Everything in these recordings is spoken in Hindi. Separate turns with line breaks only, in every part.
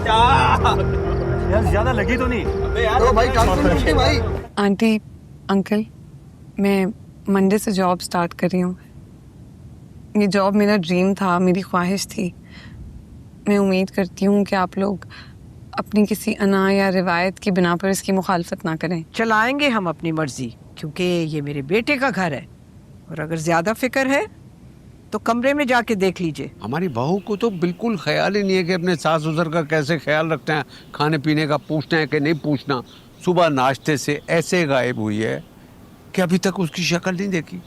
यार ज्यादा लगी तो नहीं?
अबे यार तो भाई भाई।
आंटी अंकल, मैं मंडे से जॉब स्टार्ट कर रही हूँ। ये जॉब मेरा ड्रीम था, मेरी ख्वाहिश थी। मैं उम्मीद करती हूँ कि आप लोग अपनी किसी अना या रिवायत की बिना पर इसकी मुखालफत ना करें।
चलाएंगे हम अपनी मर्जी, क्योंकि ये मेरे बेटे का घर है। और अगर ज्यादा फिक्र है तो कमरे में जाके देख लीजिए।
हमारी बहू को तो बिल्कुल ख्याल ही नहीं है कि अपने सास ससुर का कैसे ख्याल रखते हैं, खाने पीने का पूछते हैं कि नहीं पूछना। सुबह नाश्ते से ऐसे गायब हुई है कि अभी तक उसकी शक्ल नहीं देखी।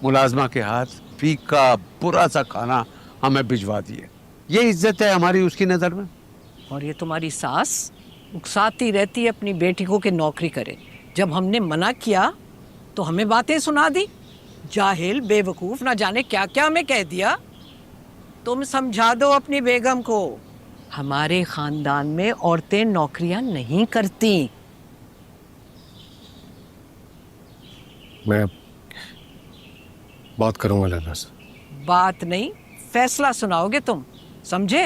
मुलाजमा के हाथ फीका बुरा सा खाना हमें भिजवा दिए। ये इज्जत है हमारी उसकी नज़र में।
और ये तुम्हारी सास उकसाती रहती है अपनी बेटी को कि नौकरी करे। जब हमने मना किया तो हमें बातें सुना दी। जाहिल बेवकूफ, ना जाने क्या क्या हमें कह दिया। तुम समझा दो अपनी बेगम को, हमारे खानदान में औरतें नौकरियां नहीं करती।
मैं बात करूंगा लैला से।
बात नहीं, फैसला सुनाओगे तुम, समझे?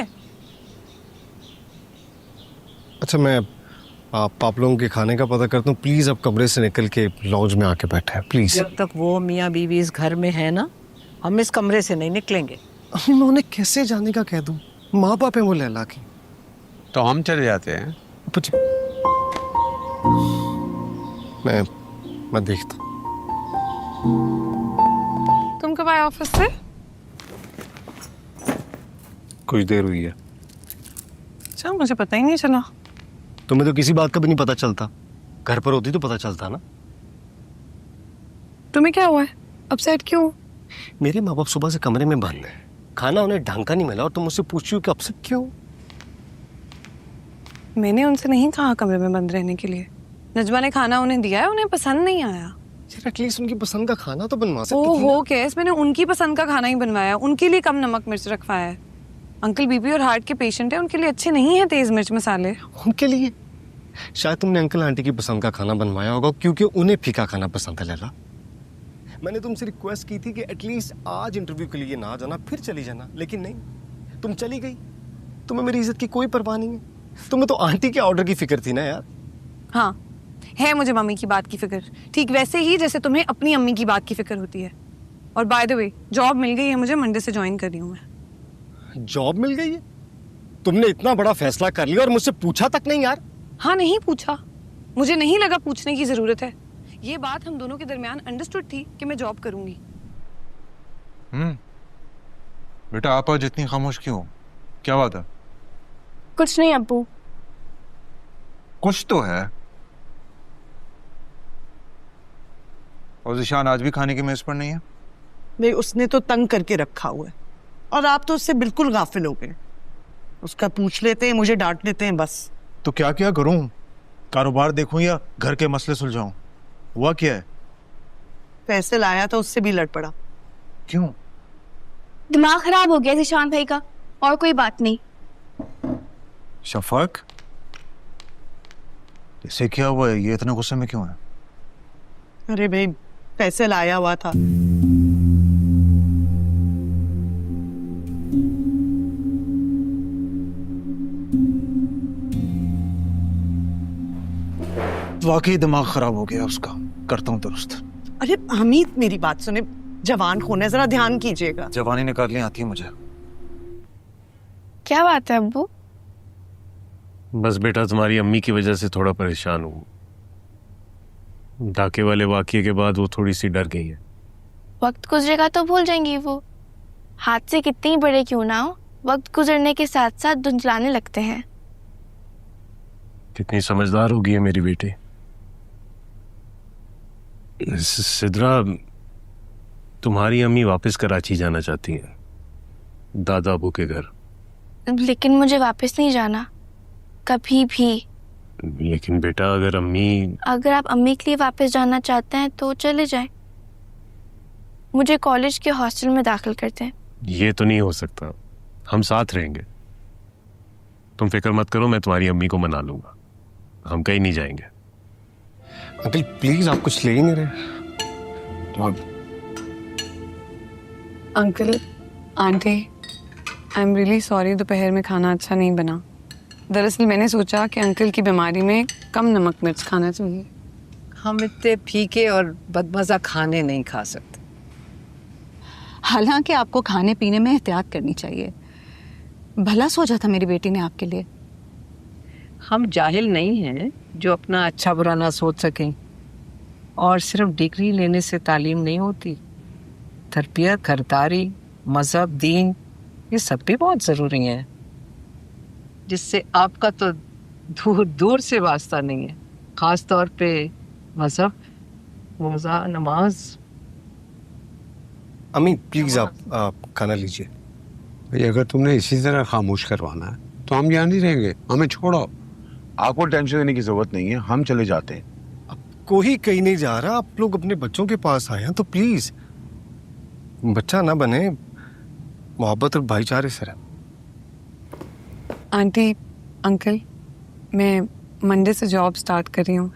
अच्छा, मैं आप लोगों के खाने का पता करता हूँ। प्लीज अब कमरे से निकल के लॉन्ज में आके बैठे हैं प्लीज।
जब तक वो मियाँ बीवी इस घर में है ना, हम इस कमरे से नहीं निकलेंगे।
मैं उन्हें कैसे जाने का कह दूं? माँ बाप है वो लैला की।
तो हम चले जाते हैं।
मैं देखता हूँ।
तुम कब आए ऑफिस से?
कुछ देर हुई है।
अच्छा, मुझे पता ही नहीं चला।
तुम्हें तो किसी बात का भी नहीं पता चलता। घर पर होती तो पता चलता ना।
तुम्हें क्या हुआ है? अपसेट क्यों?
मेरे माँ बाप सुबह से कमरे में बंद हैं। खाना उन्हें ढंग का नहीं मिला और तुम मुझसे पूछ रही हो कि अपसेट क्यों?
मैंने उनसे नहीं कहा कमरे में बंद रहने के लिए। नजमा ने खाना उन्हें दिया है, उन्हें पसंद नहीं आया।
यार एटलीस्ट उनकी पसंद का खाना तो बनवा सकती थी
ओहो
ना।
कैस, मैंने उनकी पसंद का खाना ही बनवाया। उनके लिए कम नमक मिर्च रखवाया है। अंकल बीपी और हार्ट के पेशेंट है, उनके लिए अच्छे नहीं है तेज मिर्च मसाले।
उनके लिए शायद तुमने अंकल आंटी की पसंद का खाना बनवाया होगा, क्योंकि उन्हें फीका खाना पसंद है लैला। मैंने तुमसे रिक्वेस्ट की थी कि एटलीस्ट आज इंटरव्यू के लिए ना जाना, फिर चली जाना, लेकिन नहीं, तुम चली गई। तुम्हें मेरी इज्जत की कोई परवाह नहीं है। तुम्हें तो आंटी के ऑर्डर की फिक्र थी ना यार।
हाँ है, मुझे मम्मी की बात की फिक्र, ठीक वैसे ही जैसे तुम्हें अपनी अम्मी की बात की फिक्र होती है। और बाय द वे, जॉब मिल गई है मुझे, मंडे से ज्वाइन कर रही हूँ मैं।
जॉब मिल गई है? तुमने इतना बड़ा फैसला कर लिया और मुझसे पूछा तक नहीं यार।
हाँ नहीं पूछा, मुझे नहीं लगा पूछने की जरूरत है। ये बात हम दोनों के दरमियान अंडरस्टूड थी कि मैं जॉब करूंगी।
बेटा आप आज इतनी खामोश क्यों हो? क्या बात है?
कुछ नहीं अब्बू।
कुछ तो है। और ज़िशान आज भी खाने की मेज पर नहीं है?
नहीं, उसने तो तंग करके रखा हुआ है और आप तो उससे बिल्कुल गाफिल हो गए। उसका पूछ लेते हैं, मुझे डांट लेते हैं बस।
तो क्या क्या करूं? कारोबार देखूं या घर के मसले सुलझाऊं? हुआ क्या है?
पैसे लाया तो उससे भी लड़ पड़ा।
क्यों?
दिमाग खराब हो गया ज़िशान भाई का, और कोई बात नहीं।
शफाक, इसे क्या हुआ है? ये इतने गुस्से में क्यों है?
अरे भाई, पैसे लाया हुआ था।
वाकई दिमाग खराब हो गया उसका। करता हूँ दुरुस्त।
अरे हमीद, मेरी बात सुने, जवान खून है, जरा ध्यान कीजिएगा।
जवानी निकालनी आती है मुझे।
क्या बात है अब्बू?
बस बेटा, तुम्हारी अम्मी की वजह से थोड़ा परेशान हूँ। डाके वाले वाकये के बाद वो थोड़ी सी डर गई है।
वक्त गुजरेगा तो भूल जाएंगी वो। हादसे कितने बड़े क्यों ना हो, वक्त गुजरने के साथ साथ धुंधलाने लगते हैं।
कितनी समझदार होगी है मेरी बेटी। सिद्रा, तुम्हारी अम्मी वापस कराची जाना चाहती हैं, दादा अबू के घर।
लेकिन मुझे वापस नहीं जाना, कभी भी।
लेकिन बेटा, अगर
आप अम्मी के लिए वापस जाना चाहते हैं तो चले जाएं। मुझे कॉलेज के हॉस्टल में दाखिल करते हैं।
ये तो नहीं हो सकता, हम साथ रहेंगे। तुम फिक्र मत करो, मैं तुम्हारी अम्मी को मना लूंगा। हम कहीं नहीं जाएंगे।
अंकल प्लीज, आप कुछ ले ही नहीं रहे।
Uncle aunty, I am really sorry, दोपहर में खाना अच्छा नहीं बना। दरअसल मैंने सोचा कि अंकल की बीमारी में कम नमक मिर्च खाना चाहिए।
हम इतने फीके और बदमज़ा खाने नहीं खा सकते।
हालांकि आपको खाने पीने में एहतियात करनी चाहिए। भला सोचा था मेरी बेटी ने आपके लिए।
हम जाहिल नहीं हैं जो अपना अच्छा बुरा ना सोच सकें। और सिर्फ डिग्री लेने से तालीम नहीं होती, तरबियत, खरदारी, मज़हब, दीन, ये सब भी बहुत ज़रूरी हैं, जिससे आपका तो दूर दूर से वास्ता नहीं है। ख़ास तौर पे मज़हब, रोज़ा, नमाज।
अम्मी प्लीज आप खाना लीजिए।
भाई अगर तुमने इसी तरह खामोश करवाना है तो हम यहाँ नहीं रहेंगे, हमें छोड़ो।
आपको टेंशन लेने की जरूरत नहीं है, हम चले जाते हैं।
कोई कहीं नहीं जा रहा, आप लोग अपने बच्चों के पास आए हैं तो प्लीज बच्चा ना बने, मोहब्बत और भाईचारे से रहें।
आंटी, अंकल, मैं मंडे से जॉब स्टार्ट कर रही हूँ।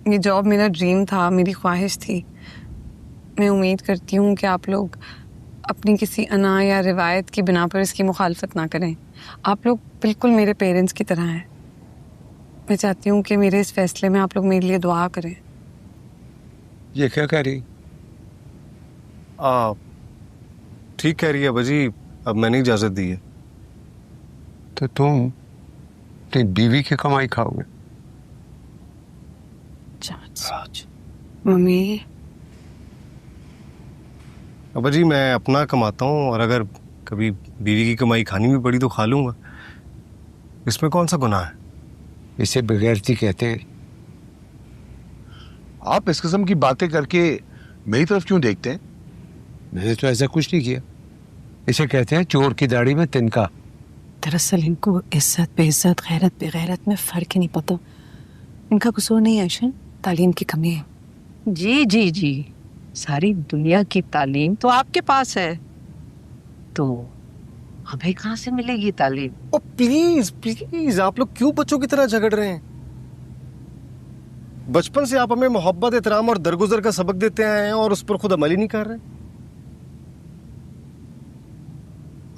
ये जॉब मेरा ड्रीम था, मेरी ख्वाहिश थी। मैं उम्मीद करती हूँ कि आप लोग अपनी किसी अना या रिवायत की बिना पर इसकी मुखालफत ना करें। आप लोग बिल्कुल मेरे पेरेंट्स की तरह हैं। मैं चाहती हूँ कि मेरे इस फैसले में आप लोग मेरे लिए दुआ करें।
ये क्या कह रही?
ठीक कह रही है बाजी, अब मैंने इजाजत दी है।
तो तुम अपनी बीवी की कमाई खाओगे?
मम्मी,
अब जी मैं अपना कमाता हूँ और अगर कभी बीवी की कमाई खानी भी पड़ी तो खा लूंगा, इसमें कौन सा गुनाह है?
इसे बेगैरती कहते हैं।
आप इस किस्म की बातें करके मेरी तरफ क्यों देखते हैं?
मैंने तो ऐसा कुछ नहीं किया। इसे कहते हैं चोर की दाढ़ी में तिनका।
दरअसल इनको इज्जत बेइज्जत, गैरत बेगैरत में फ़र्क ही नहीं पता। इनका कसूर नहीं है अशन, तालीम की कमी है।
जी जी जी, सारी दुनिया की तालीम तो आपके पास है, तो हमें कहाँ से मिलेगी तालीम?
ओ प्लीज प्लीज, आप लोग क्यों बच्चों की तरह झगड़ रहे हैं? बचपन से आप हमें मोहब्बत, एहतराम और दरगुजर का सबक देते आए हैं और उस पर खुद अमल ही नहीं कर रहे।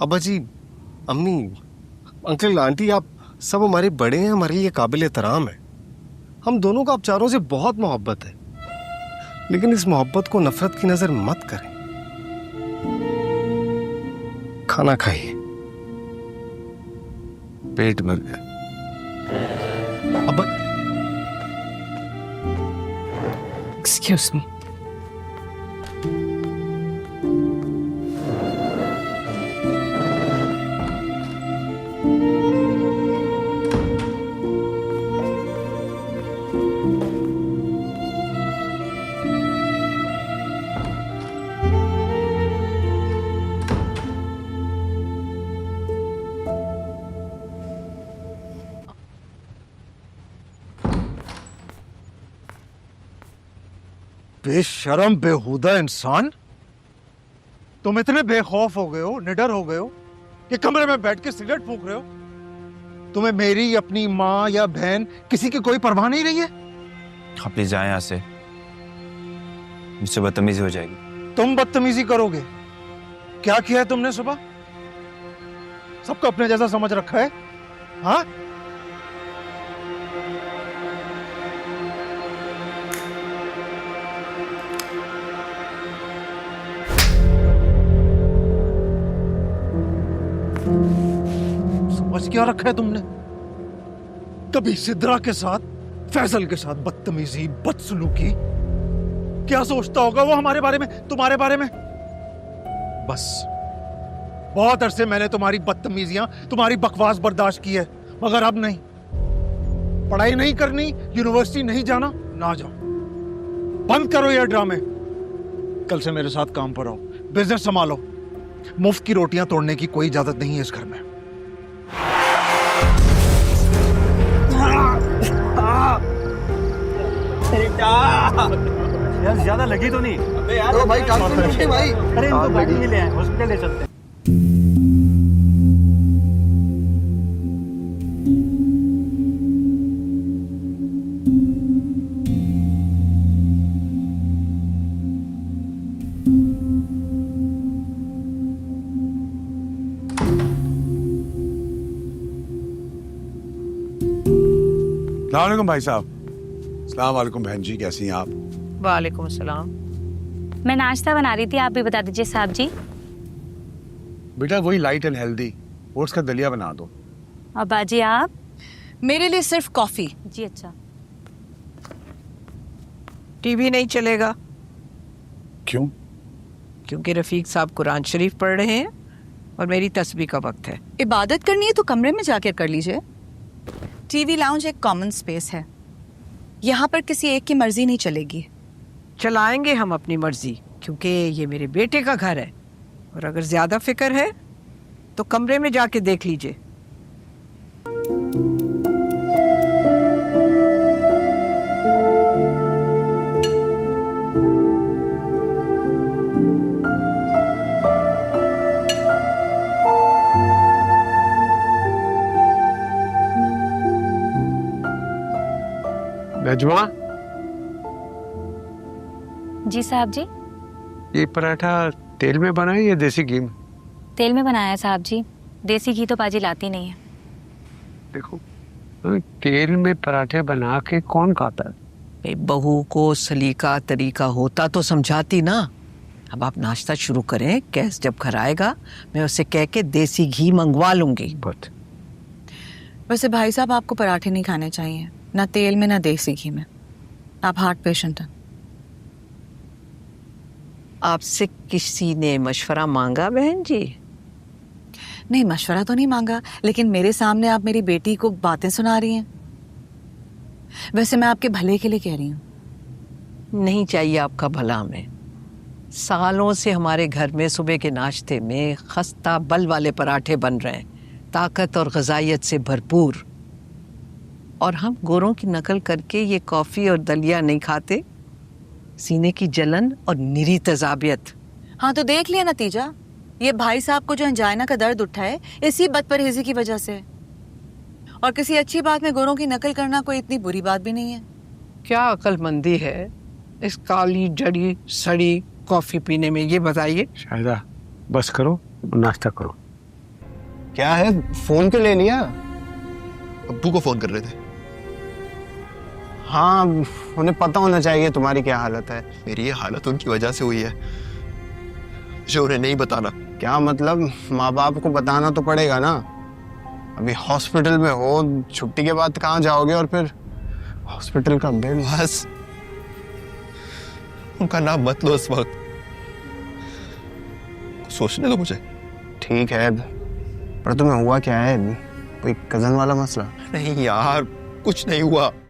अब्बा जी, अम्मी, अंकल, आंटी, आप सब हमारे बड़े हैं, हमारे लिए काबिल एहतराम है। हम दोनों को आप चारों से बहुत मोहब्बत है, लेकिन इस मोहब्बत को नफरत की नजर मत करें। खाना खाइए।
पेट भर गया।
अब
एक्सक्यूज मी।
बेशरम बेहुदा इंसान, तुम इतने बेखौफ हो गए हो, निडर हो गए हो कि कमरे में बैठ के सिगरेट फूंक रहे हो। तुम्हें मेरी, अपनी माँ या बहन, किसी की कोई परवाह नहीं रही है?
आप प्लीज जाएं यहाँ से, मुझसे बदतमीजी हो जाएगी।
तुम बदतमीजी करोगे? क्या किया है तुमने सुबह? सबको अपने जैसा समझ रखा है? हाँ, समझ क्या रखा है तुमने? कभी सिद्रा के साथ, फैजल के साथ बदतमीजी, बदसलूकी। क्या सोचता होगा वो हमारे बारे में, तुम्हारे बारे में? बस बहुत अरसे मैंने तुम्हारी बदतमीजियां, तुम्हारी बकवास बर्दाश्त की है, मगर अब नहीं। पढ़ाई नहीं करनी, यूनिवर्सिटी नहीं जाना, ना जाओ। बंद करो ये ड्रामे। कल से मेरे साथ काम पर आओ, बिजनेस संभालो। मुफ्त की रोटियां तोड़ने की कोई इजाजत नहीं है इस घर में।
यार ज्यादा लगी तो नहीं? अबे यार, तो भाई काम पे भाई। अरे इनको गाड़ी में ले आए, हॉस्पिटल ले चलते हैं।
अस्सलाम भाई साहब। अस्सलाम वालेकुम बहन जी, कैसी हैं आप?
वालेकुम अस्सलाम।
मैं नाश्ता बना रही थी, आप भी बता दीजिए साहब जी।
बेटा वही लाइट एंड हेल्दी ओट्स का दलिया बना दो।
और बाजी आप?
मेरे लिए सिर्फ कॉफी।
जी अच्छा।
टीवी नहीं चलेगा
क्यों?
क्योंकि रफीक साहब कुरान शरीफ पढ़ रहे हैं और मेरी तस्बीह का वक्त है।
इबादत करनी है तो कमरे में जाकर कर लीजिए। टीवी लाउंज एक कॉमन स्पेस है, यहाँ पर किसी एक की मर्जी नहीं चलेगी।
चलाएंगे हम अपनी मर्जी, क्योंकि ये मेरे बेटे का घर है। और अगर ज्यादा फिक्र है तो कमरे में जाके देख लीजिए।
नजमा,
जी साहब जी।
ये पराठा तेल में बना है या देसी घी में?
तेल में बनाया है साहब जी, देसी घी तो बाजी लाती नहीं है।
देखो, तेल में पराठे बना के कौन खाता है?
बहू को सलीका तरीका होता तो समझाती ना। अब आप नाश्ता शुरू करें, गैस जब घर आएगा मैं उसे कह के देसी घी मंगवा लूंगी।
बट
वैसे भाई साहब आपको पराठे नहीं खाने चाहिए, ना तेल में ना देसी घी में। आप हार्ट पेशेंट हैं।
आपसे किसी ने मशवरा मांगा बहन जी?
नहीं, मशवरा तो नहीं मांगा, लेकिन मेरे सामने आप मेरी बेटी को बातें सुना रही हैं। वैसे मैं आपके भले के लिए कह रही हूँ।
नहीं चाहिए आपका भला हमें। सालों से हमारे घर में सुबह के नाश्ते में खस्ता बल वाले पराठे बन रहे हैं, ताकत और ग़िज़ाइयत से भरपूर। और हम गोरों की नकल करके ये कॉफ़ी और दलिया नहीं खाते। सीने की जलन और निरी तेजाबियत।
हाँ तो देख लिया नतीजा। ये भाई साहब को जो अंजाइना का दर्द उठा है इसी बदपरहेजी की वजह से। और किसी अच्छी बात में गोरों की नकल करना कोई इतनी बुरी बात भी नहीं है।
क्या अक्लमंदी है इस काली जड़ी सड़ी कॉफ़ी पीने में, ये बताइए।
शायदा बस करो, नाश्ता करो।
क्या है, फोन क्यों ले लिया?
अब्बू को फोन कर रहे थे।
हाँ, उन्हें पता होना चाहिए तुम्हारी क्या हालत है।
मेरी ये हालत उनकी वजह से हुई है, मुझे उन्हें नहीं बताना।
क्या मतलब? माँ बाप को बताना तो पड़ेगा ना। अभी हॉस्पिटल में हो, छुट्टी के बाद कहाँ जाओगे? और फिर हॉस्पिटल का बेड।
बस उनका नाम मत लो इस वक्त, सोचने दो मुझे।
ठीक है, पर तुम्हें हुआ क्या है? कोई कजन वाला मसला?
नहीं यार, कुछ नहीं हुआ।